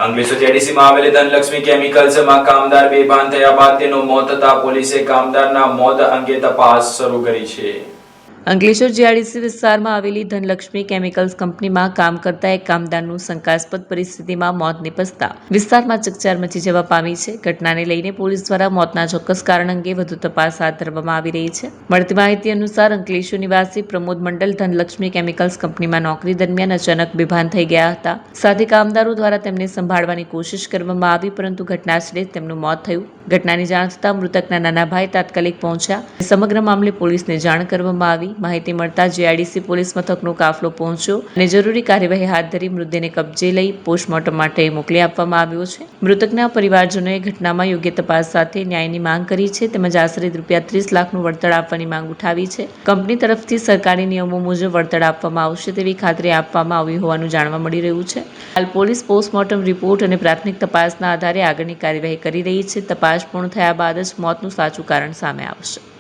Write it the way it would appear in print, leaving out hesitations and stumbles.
અંકલેશ્વર જેડીસીમાં આવેલી ધનલક્ષ્મી કેમિકલ્સમાં કામદાર બેભાન થયા બાદ તેનું મોત થતા પોલીસે કામદારના મોત અંગે તપાસ શરૂ કરી છે. અંકલેશ્વર જીઆઈડીસી વિસ્તારમાં આવેલી ધનલક્ષ્મી કેમિકલ્સ કંપનીમાં કામ કરતા એક કામદારનું શંકાસ્પદ પરિસ્થિતિમાં મોત નિપજતા વિસ્તારમાં ચકચાર મચી જવા પામી છે. ઘટનાને લઈને પોલીસ દ્વારા મોતના ચોક્કસ કારણ અંગે વધુ તપાસ હાથ ધરવામાં આવી રહી છે. મળતી માહિતી અનુસાર અંકલેશ્વર નિવાસી પ્રમોદ મંડલ ધનલક્ષ્મી કેમિકલ્સ કંપનીમાં નોકરી દરમિયાન અચાનક બેભાન થઈ ગયા હતા. સાથે કામદારો દ્વારા તેમને સંભાળવાની કોશિશ કરવામાં આવી, પરંતુ ઘટનાસ્થળે તેમનું મોત થયું. ઘટનાની જાણ થતાં મૃતકના નાના ભાઈ તાત્કાલિક પહોંચ્યા. સમગ્ર મામલે પોલીસને જાણ કરવામાં આવી. માહિતી મળતા જીઆઈડીસી પોલીસ મથકનો કાફલો પહોંચ્યો અને જરૂરી કાર્યવાહી હાથ ધરી મૃતદેહને કબજે લઈ પોસ્ટમોર્ટમ માટે મોકલી આપવામાં આવ્યો છે. મૃતકના પરિવારજનોએ ઘટનામાં યોગ્ય તપાસ સાથે ન્યાયની માંગ કરી છે, તેમજ આશરે ₹30 લાખનું વળતર આપવાની માંગ ઉઠાવી છે. કંપની તરફથી સરકારી નિયમો મુજબ વળતર આપવામાં આવશે તેવી ખાતરી આપવામાં આવી હોવાનું જાણવા મળી રહ્યું છે. હાલ પોલીસ પોસ્ટમોર્ટમ રિપોર્ટ અને પ્રાથમિક તપાસના આધારે આગળની કાર્યવાહી કરી રહી છે. તપાસ પૂર્ણ થયા બાદ જ મોતનું સાચું કારણ સામે આવશે.